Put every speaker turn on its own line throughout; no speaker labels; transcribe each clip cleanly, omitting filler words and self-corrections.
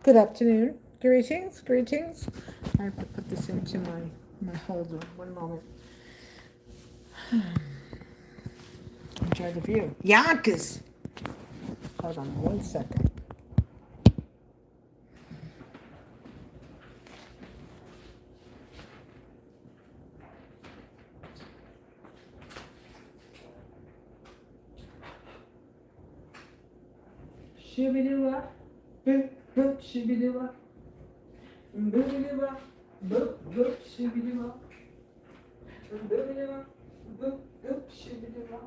Good afternoon. Greetings, greetings. I have to put this into my holder. One moment. Enjoy the view. Yonkers! Hold on 1 second. Shibidua, boop, boop, shibidua, boobidua, boop, boop, shibidua, boobidua, boop, boop, shibidua.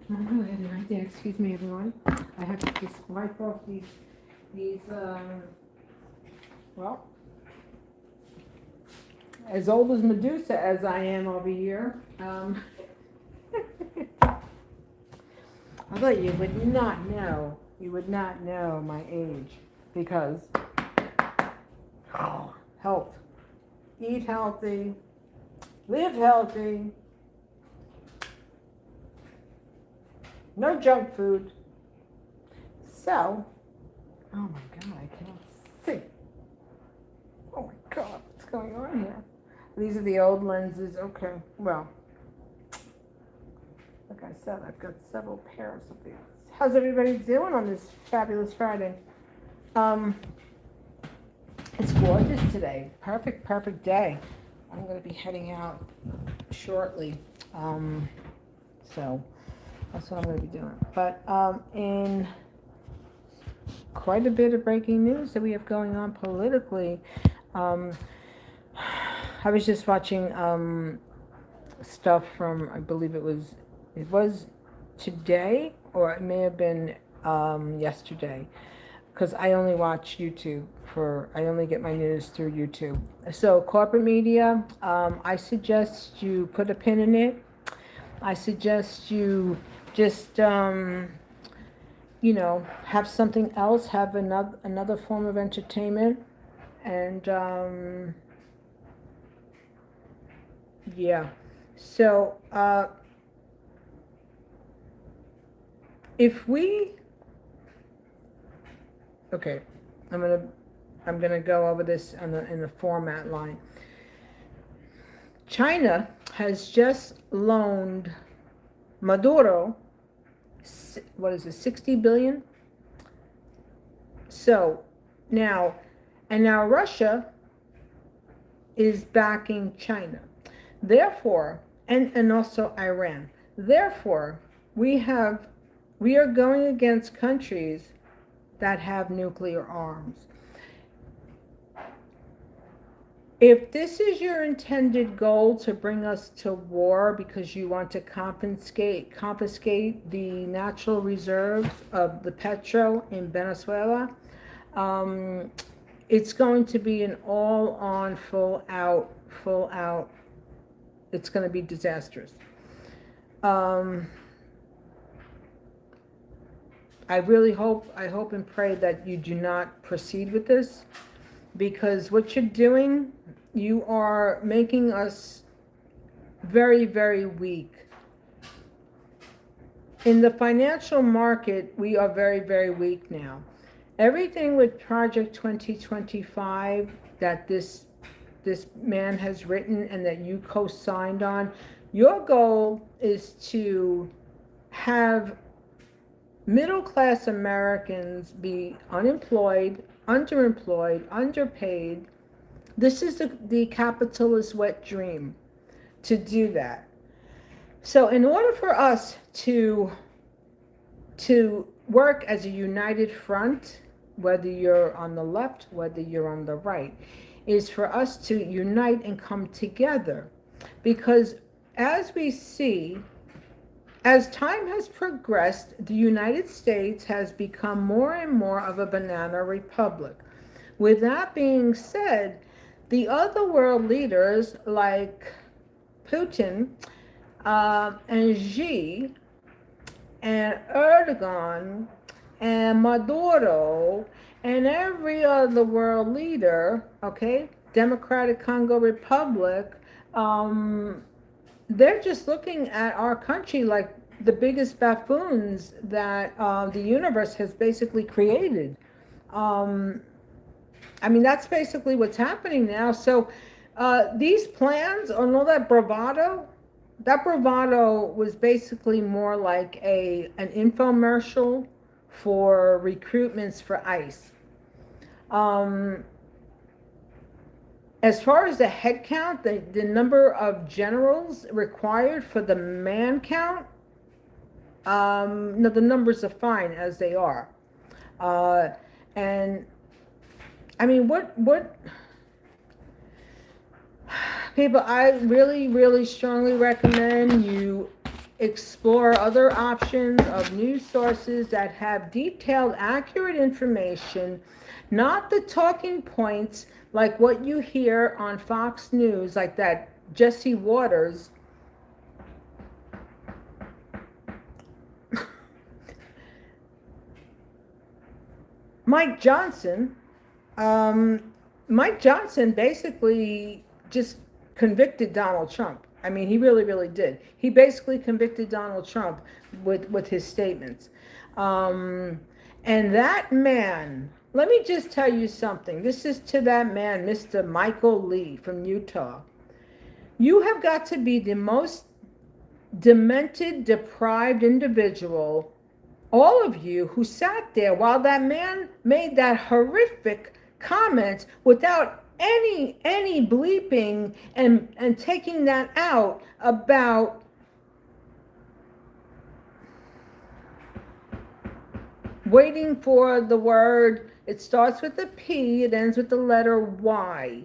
I'm gonna go ahead and right there. Excuse me, everyone. I have to just wipe off these well, as old as Medusa as I am over here. Although you would not know my age because health, eat healthy, live healthy, no junk food. So, oh my God, I can't see. Oh my God, what's going on here? These are the old lenses. Okay, well, like I said, I've got several pairs of these. How's everybody doing on this fabulous Friday? It's gorgeous today. Perfect day. I'm going to be heading out shortly. So that's what I'm going to be doing. But in quite a bit of breaking news that we have going on politically, I was just watching stuff from, I believe it was today, or it may have been yesterday, because I only watch YouTube I only get my news through YouTube. So corporate media, I suggest you put a pin in it. I suggest you just, have something else, have another form of entertainment, and yeah. So if we, okay, I'm gonna go over this in the format line. China has just loaned Maduro, what is it, 60 billion? So now Russia is backing China. Therefore, and also Iran. Therefore, we are going against countries that have nuclear arms. If this is your intended goal, to bring us to war because you want to confiscate the natural reserves of the petro in Venezuela, it's going to be an all-on, full out. It's going to be disastrous. I hope and pray that you do not proceed with this, because what you're doing, you are making us very, very weak. In the financial market, we are very, very weak now. Everything with Project 2025 that this man has written and that you co-signed on, your goal is to have middle-class Americans be unemployed, underemployed, underpaid. This is the capitalist wet dream, to do that. So in order for us to work as a united front, whether you're on the left, whether you're on the right, is for us to unite and come together. Because as we see, As time has progressed, the United States has become more and more of a banana republic. With that being said, the other world leaders like Putin and Xi and Erdogan and Maduro and every other world leader, okay, Democratic Congo Republic, they're just looking at our country like the biggest buffoons that the universe has basically created. I mean, that's basically what's happening now. So these plans and all that bravado was basically more like an infomercial for recruitments for ICE. As far as the head count, the number of generals required for the man count, no, the numbers are fine as they are. And I mean, what people, I really, really strongly recommend you explore other options of news sources that have detailed, accurate information, not the talking points like what you hear on Fox News, like that Jesse Waters. Mike Johnson basically just convicted Donald Trump. I mean, he really, really did. He basically convicted Donald Trump with his statements. And that man, let me just tell you something. This is to that man, Mr. Michael Lee from Utah. You have got to be the most demented, deprived individual, all of you who sat there while that man made that horrific comment without any bleeping and taking that out about waiting for the word. It starts with a P, it ends with the letter Y.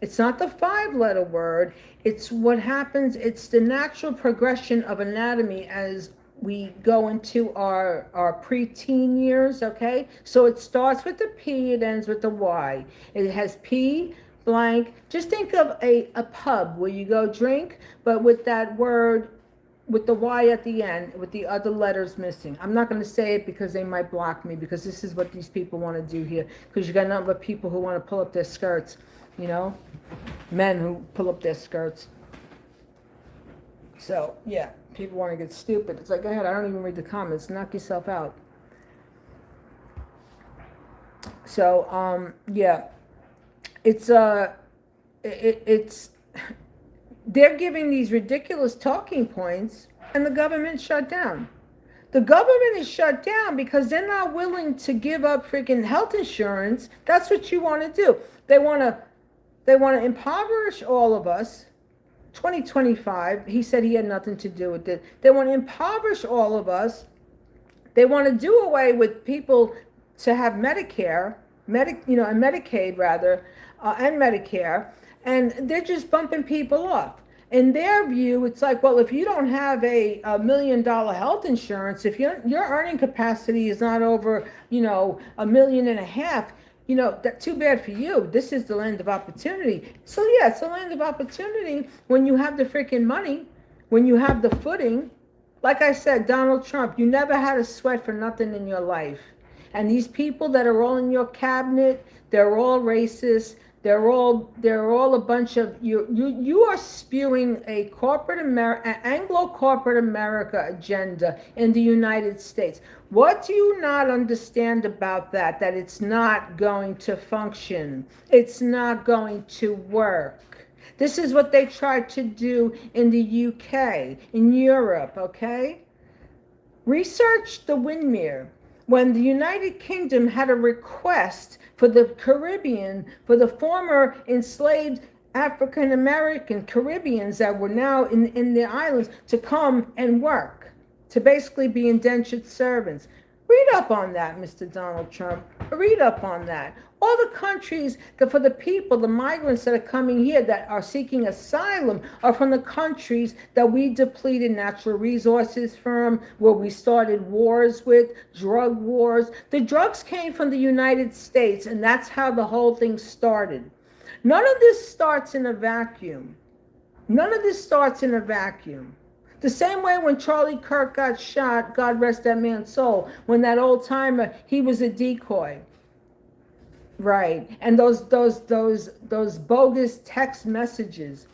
It's not the 5-letter word. It's what happens. It's the natural progression of anatomy as we go into our preteen years, okay? So it starts with the P, it ends with the Y. It has P blank. Just think of a pub where you go drink, but with that word, with the Y at the end, with the other letters missing. I'm not going to say it because they might block me, because this is what these people want to do here. Because you got a number of people who want to pull up their skirts, you know? Men who pull up their skirts. So, yeah. People want to get stupid. It's like, go ahead, I don't even read the comments. Knock yourself out. So, yeah. It's they're giving these ridiculous talking points, and the government shut down. The government is shut down because they're not willing to give up freaking health insurance. That's what you want to do. They want to impoverish all of us. 2025, he said he had nothing to do with it. They want to impoverish all of us. They want to do away with people to have Medicare, and Medicaid rather, and Medicare, and they're just bumping people off. In their view, it's like, well, if you don't have a $1 million health insurance, if your earning capacity is not over, $1.5 million, that's too bad for you. This is the land of opportunity. So yeah, it's the land of opportunity when you have the freaking money, when you have the footing. Like I said, Donald Trump, you never had a sweat for nothing in your life. And these people that are all in your cabinet, they're all racist. They're all a bunch of you are spewing a Anglo corporate America agenda in the United States. What do you not understand about that? That it's not going to function. It's not going to work. This is what they tried to do in the UK, in Europe, okay? Research the Windmere. When the United Kingdom had a request for the Caribbean, for the former enslaved African American Caribbeans that were now in the islands to come and work, to basically be indentured servants. Read up on that, Mr. Donald Trump. Read up on that. All the countries that for the people, the migrants that are coming here that are seeking asylum are from the countries that we depleted natural resources from, where we started wars with, drug wars. The drugs came from the United States, and that's how the whole thing started. None of this starts in a vacuum. None of this starts in a vacuum. The same way when Charlie Kirk got shot, God rest that man's soul, when that old timer, he was a decoy. Right. And those bogus text messages.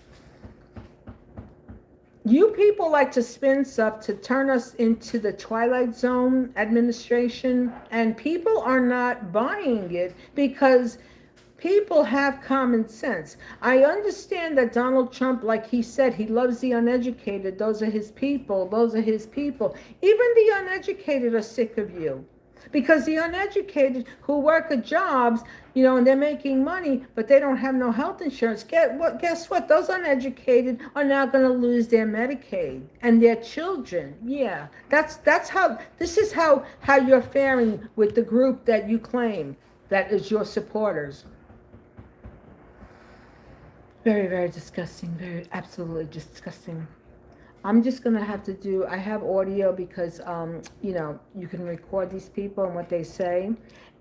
You people like to spin stuff to turn us into the Twilight Zone administration, and people are not buying it because people have common sense. I understand that Donald Trump, like he said, he loves the uneducated. Those are his people. Those are his people. Even the uneducated are sick of you. Because the uneducated who work at jobs, and they're making money, but they don't have no health insurance. Guess what? Those uneducated are now going to lose their Medicaid and their children. Yeah, that's how. This is how you're faring with the group that you claim that is your supporters. Very, very disgusting. Very, absolutely disgusting. I'm just going to have to do, I have audio because, you can record these people and what they say.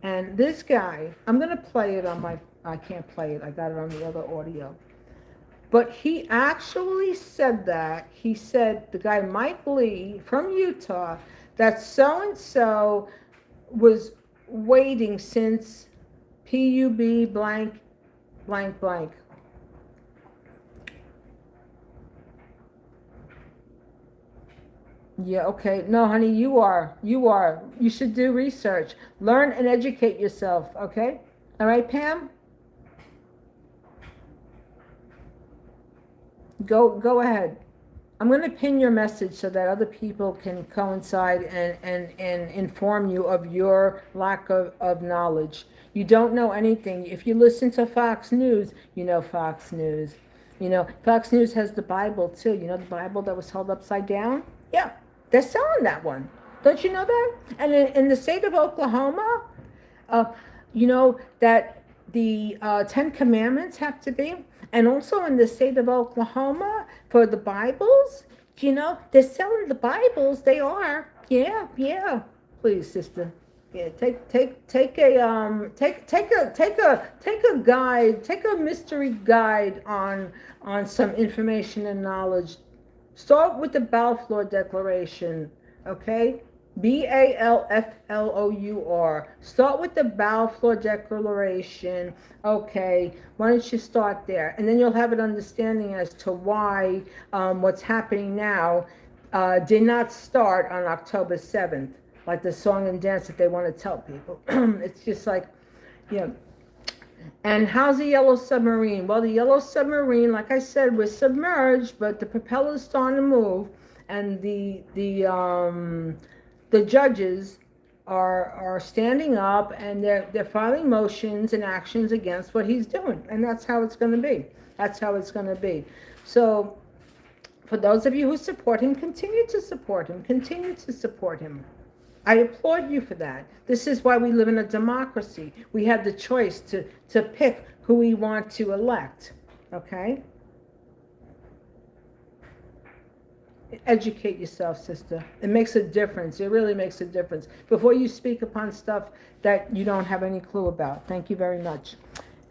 And this guy, I'm going to play it on I can't play it. I got it on the other audio. But he actually said that. He said, the guy Mike Lee from Utah, that so-and-so was waiting since PUB blank, blank, blank. Yeah, okay. No, honey, you are. You should do research. Learn and educate yourself, okay? All right, Pam? Go ahead. I'm going to pin your message so that other people can coincide and inform you of your lack of knowledge. You don't know anything. If you listen to Fox News, you know Fox News. Fox News has the Bible too. The Bible that was held upside down? Yeah, they're selling that one. Don't you know that? And in the state of Oklahoma, that the Ten Commandments have to be. And also in the state of Oklahoma, for the Bibles, they're selling the Bibles. They are. Yeah. Please, sister. Yeah, take a guide, take a mystery guide on some information and knowledge. Start with the Balfour Declaration, okay? Balfour. Start with the Balfour Declaration. Okay, why don't you start there? And then you'll have an understanding as to why what's happening now did not start on October 7th, like the song and dance that they want to tell people. It's just like, And how's the Yellow Submarine? Well, the Yellow Submarine, like I said, was submerged, but the propeller's starting to move, and the judges are standing up, and they're filing motions and actions against what he's doing, and that's how it's going to be. That's how it's going to be. So, for those of you who support him, continue to support him. Continue to support him. I applaud you for that. This is why we live in a democracy. We have the choice to pick who we want to elect. Okay? Educate yourself, sister. It makes a difference. It really makes a difference. Before you speak upon stuff that you don't have any clue about. Thank you very much.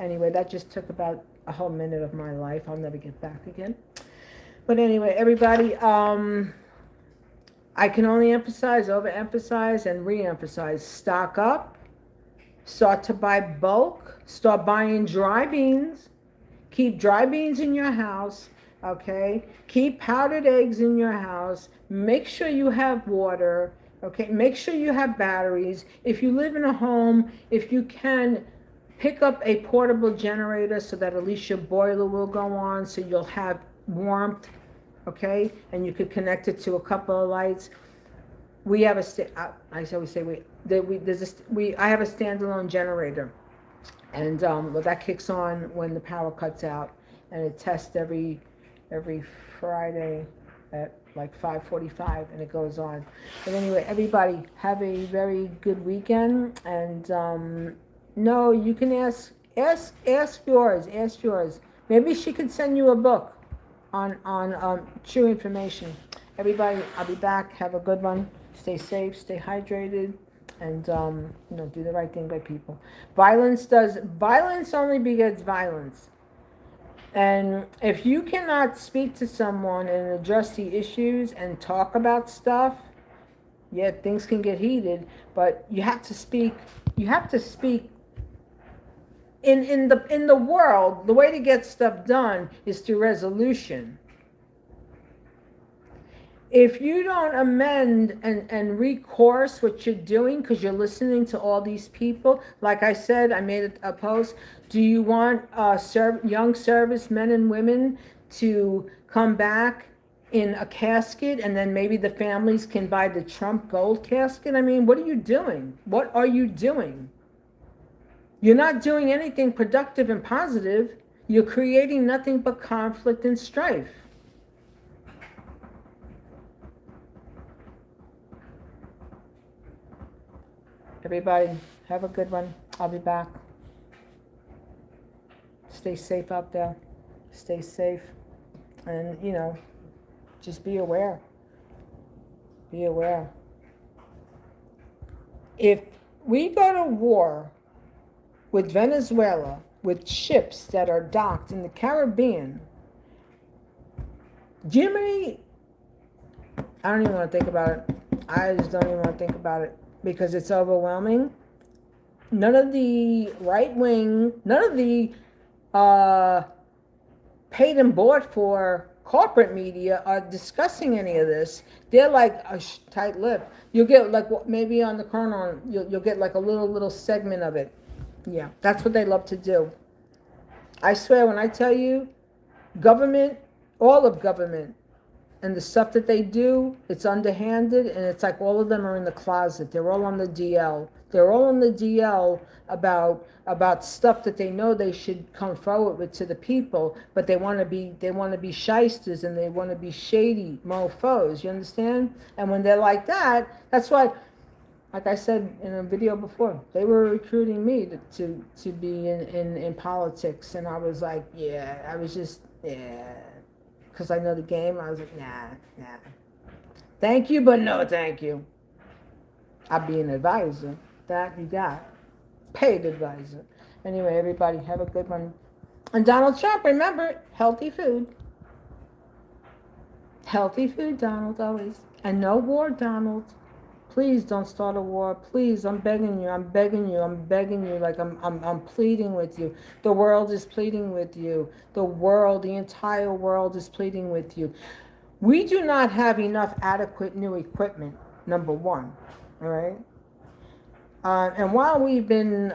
Anyway, that just took about a whole minute of my life. I'll never get back again. But anyway, everybody, I can only overemphasize, and re-emphasize. Stock up. Start to buy bulk. Start buying dry beans. Keep dry beans in your house. Okay? Keep powdered eggs in your house. Make sure you have water. Okay? Make sure you have batteries. If you live in a home, if you can, pick up a portable generator so that at least your boiler will go on, so you'll have warmth. Okay, and you could connect it to a couple of lights. We have I always say I have a standalone generator, and that kicks on when the power cuts out, and it tests every Friday at like 5:45, and it goes on. But anyway, everybody have a very good weekend, and no, you can ask yours. Maybe she could send you a book on true information. Everybody, I'll be back. Have a good one. Stay safe, stay hydrated, and do the right thing by people. Violence only begets violence. And if you cannot speak to someone and address the issues and talk about stuff, yeah, things can get heated, but you have to speak. You have to speak. In the world, the way to get stuff done is through resolution. If you don't amend and recourse what you're doing because you're listening to all these people, like I said, I made a post. Do you want young servicemen and women to come back in a casket and then maybe the families can buy the Trump gold casket? I mean, what are you doing? What are you doing? You're not doing anything productive and positive. You're creating nothing but conflict and strife. Everybody, have a good one. I'll be back. Stay safe out there. Stay safe. And, just be aware. Be aware. If we go to war with Venezuela, with ships that are docked in the Caribbean, Germany, I don't even want to think about it. I just don't even want to think about it. Because it's overwhelming. None of the right wing, none of the paid and bought for corporate media are discussing any of this. They're like a tight lip. You'll get like maybe on the corner, you'll get like a little segment of it. Yeah, that's what they love to do. I swear when I tell you, government, all of government, and the stuff that they do, it's underhanded, and it's like all of them are in the closet. They're all on the DL. They're all on the DL about stuff that they know they should come forward with to the people, but they want to be shysters and they want to be shady mofos. You understand? And when they're like that, that's why, like I said in a video before, they were recruiting me to be in politics, and I was like, yeah, I was just, yeah. Because I know the game, I was like, nah. Thank you, but no thank you. I'll be an advisor. That you got. Paid advisor. Anyway, everybody, have a good one. And Donald Trump, remember, healthy food. Healthy food, Donald, always. And no war, Donald. Please don't start a war. Please, I'm begging you. Like I'm pleading with you. The world is pleading with you. The entire world is pleading with you. We do not have enough adequate new equipment, number one. All right. And while we've been,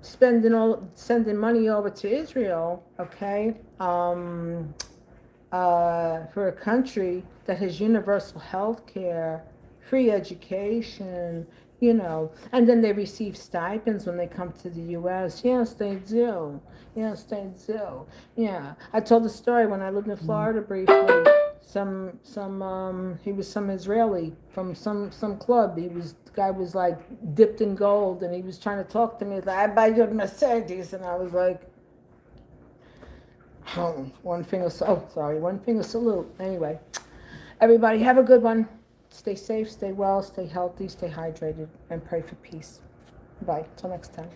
sending money over to Israel, okay, for a country that has universal health care, free education, and then they receive stipends when they come to the U.S. Yes, they do. Yeah. I told the story when I lived in Florida briefly. He was some Israeli from some club. The guy was like dipped in gold, and he was trying to talk to me like, I buy you a Mercedes, and I was like, one finger salute. Anyway, everybody have a good one. Stay safe, stay well, stay healthy, stay hydrated, and pray for peace. Bye. Till next time.